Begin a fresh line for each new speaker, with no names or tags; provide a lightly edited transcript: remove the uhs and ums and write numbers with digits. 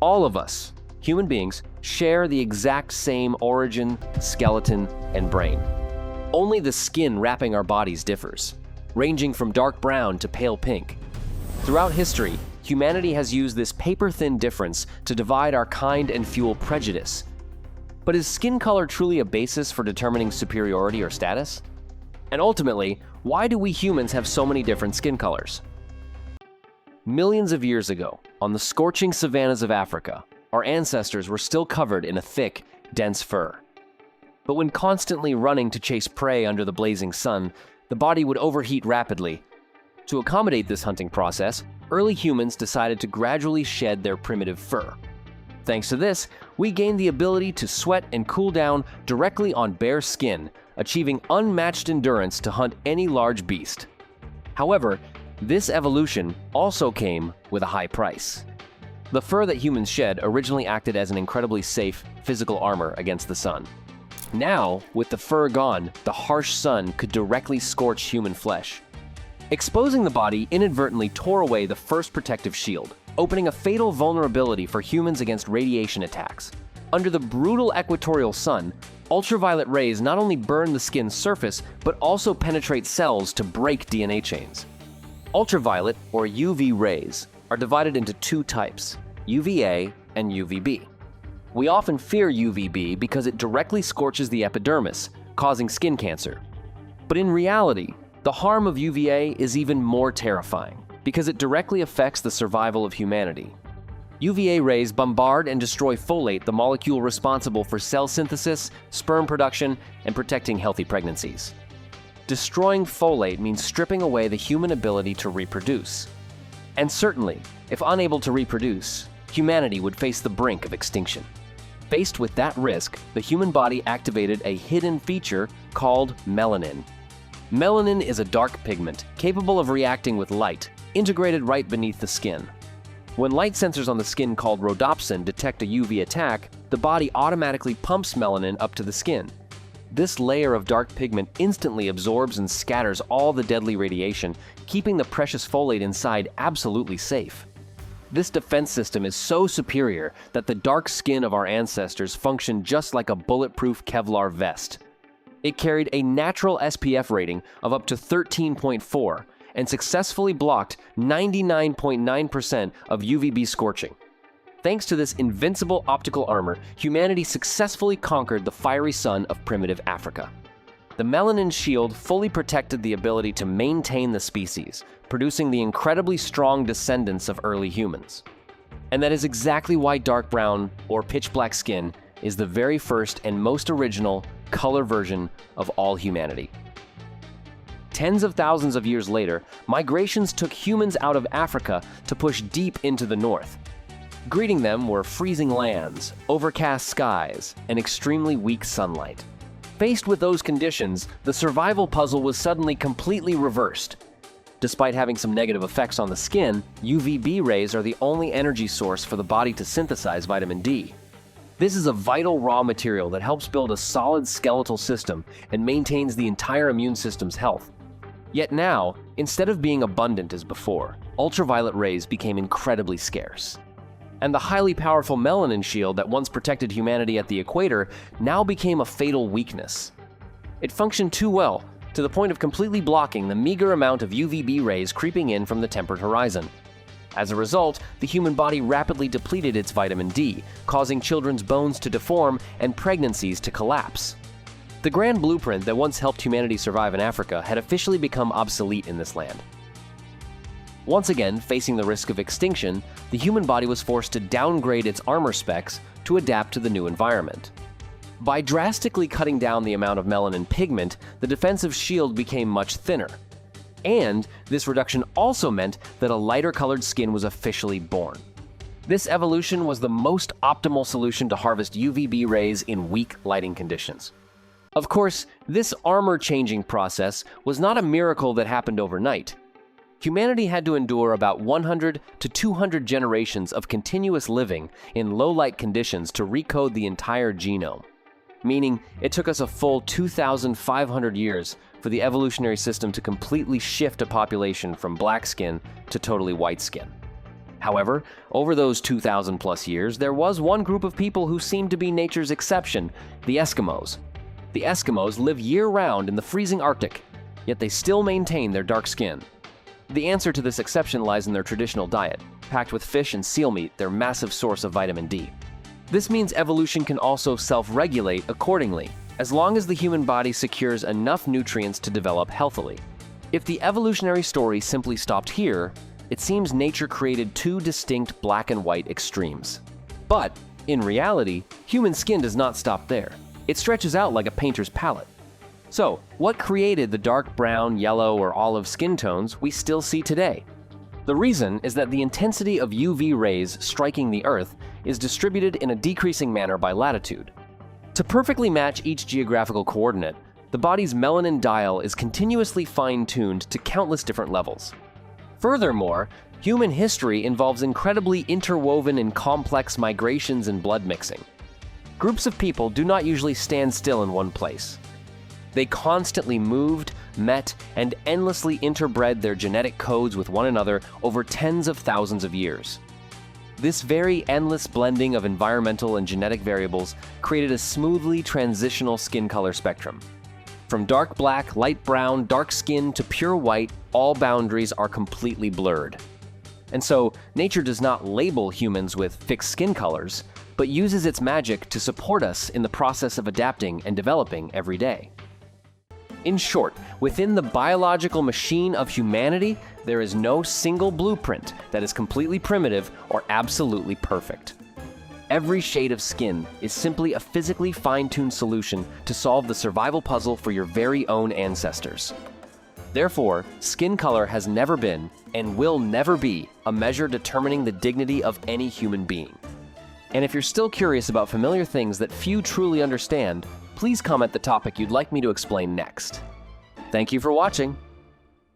All of us, human beings, share the exact same origin, skeleton, and brain. Only the skin wrapping our bodies differs, ranging from dark brown to pale pink. Throughout history, humanity has used this paper-thin difference to divide our kind and fuel prejudice. But is skin color truly a basis for determining superiority or status? And ultimately, why do we humans have so many different skin colors? Millions of years ago, on the scorching savannas of Africa, our ancestors were still covered in a thick, dense fur. But when constantly running to chase prey under the blazing sun, the body would overheat rapidly. To accommodate this hunting process, early humans decided to gradually shed their primitive fur. Thanks to this, we gained the ability to sweat and cool down directly on bare skin, achieving unmatched endurance to hunt any large beast. However, this evolution also came with a high price. The fur that humans shed originally acted as an incredibly safe physical armor against the sun. Now, with the fur gone, the harsh sun could directly scorch human flesh. Exposing the body inadvertently tore away the first protective shield, opening a fatal vulnerability for humans against radiation attacks. Under the brutal equatorial sun, ultraviolet rays not only burn the skin's surface, but also penetrate cells to break DNA chains. Ultraviolet, or UV rays, are divided into two types, UVA and UVB. We often fear UVB because it directly scorches the epidermis, causing skin cancer. But in reality, the harm of UVA is even more terrifying because it directly affects the survival of humanity. UVA rays bombard and destroy folate, the molecule responsible for cell synthesis, sperm production, and protecting healthy pregnancies. Destroying folate means stripping away the human ability to reproduce. And certainly, if unable to reproduce, humanity would face the brink of extinction. Faced with that risk, the human body activated a hidden feature called melanin. Melanin is a dark pigment capable of reacting with light, integrated right beneath the skin. When light sensors on the skin called rhodopsin detect a UV attack, the body automatically pumps melanin up to the skin. This layer of dark pigment instantly absorbs and scatters all the deadly radiation, keeping the precious folate inside absolutely safe. This defense system is so superior that the dark skin of our ancestors functioned just like a bulletproof Kevlar vest. It carried a natural SPF rating of up to 13.4 and successfully blocked 99.9% of UVB scorching. Thanks to this invincible optical armor, humanity successfully conquered the fiery sun of primitive Africa. The melanin shield fully protected the ability to maintain the species, producing the incredibly strong descendants of early humans. And that is exactly why dark brown, or pitch black skin, is the very first and most original color version of all humanity. Tens of thousands of years later, migrations took humans out of Africa to push deep into the north. Greeting them were freezing lands, overcast skies, and extremely weak sunlight. Faced with those conditions, the survival puzzle was suddenly completely reversed. Despite having some negative effects on the skin, UVB rays are the only energy source for the body to synthesize vitamin D. This is a vital raw material that helps build a solid skeletal system and maintains the entire immune system's health. Yet now, instead of being abundant as before, ultraviolet rays became incredibly scarce. And the highly powerful melanin shield that once protected humanity at the equator now became a fatal weakness. It functioned too well, to the point of completely blocking the meager amount of UVB rays creeping in from the tempered horizon. As a result, the human body rapidly depleted its vitamin D, causing children's bones to deform and pregnancies to collapse. The grand blueprint that once helped humanity survive in Africa had officially become obsolete in this land. Once again, facing the risk of extinction, the human body was forced to downgrade its armor specs to adapt to the new environment. By drastically cutting down the amount of melanin pigment, the defensive shield became much thinner. And this reduction also meant that a lighter-colored skin was officially born. This evolution was the most optimal solution to harvest UVB rays in weak lighting conditions. Of course, this armor-changing process was not a miracle that happened overnight. Humanity had to endure about 100 to 200 generations of continuous living in low-light conditions to recode the entire genome, meaning it took us a full 2,500 years for the evolutionary system to completely shift a population from black skin to totally white skin. However, over those 2,000 plus years, there was one group of people who seemed to be nature's exception, the Eskimos. The Eskimos live year-round in the freezing Arctic, yet they still maintain their dark skin. The answer to this exception lies in their traditional diet, packed with fish and seal meat, their massive source of vitamin D. This means evolution can also self-regulate accordingly, as long as the human body secures enough nutrients to develop healthily. If the evolutionary story simply stopped here, it seems nature created two distinct black and white extremes. But, in reality, human skin does not stop there. It stretches out like a painter's palette. So, what created the dark brown, yellow, or olive skin tones we still see today? The reason is that the intensity of UV rays striking the Earth is distributed in a decreasing manner by latitude. To perfectly match each geographical coordinate, the body's melanin dial is continuously fine-tuned to countless different levels. Furthermore, human history involves incredibly interwoven and complex migrations and blood mixing. Groups of people do not usually stand still in one place. They constantly moved, met, and endlessly interbred their genetic codes with one another over tens of thousands of years. This very endless blending of environmental and genetic variables created a smoothly transitional skin color spectrum. From dark black, light brown, dark skin to pure white, all boundaries are completely blurred. And so, nature does not label humans with fixed skin colors, but uses its magic to support us in the process of adapting and developing every day. In short, within the biological machine of humanity, there is no single blueprint that is completely primitive or absolutely perfect. Every shade of skin is simply a physically fine-tuned solution to solve the survival puzzle for your very own ancestors. Therefore, skin color has never been, and will never be, a measure determining the dignity of any human being. And if you're still curious about familiar things that few truly understand, please comment the topic you'd like me to explain next. Thank you for watching.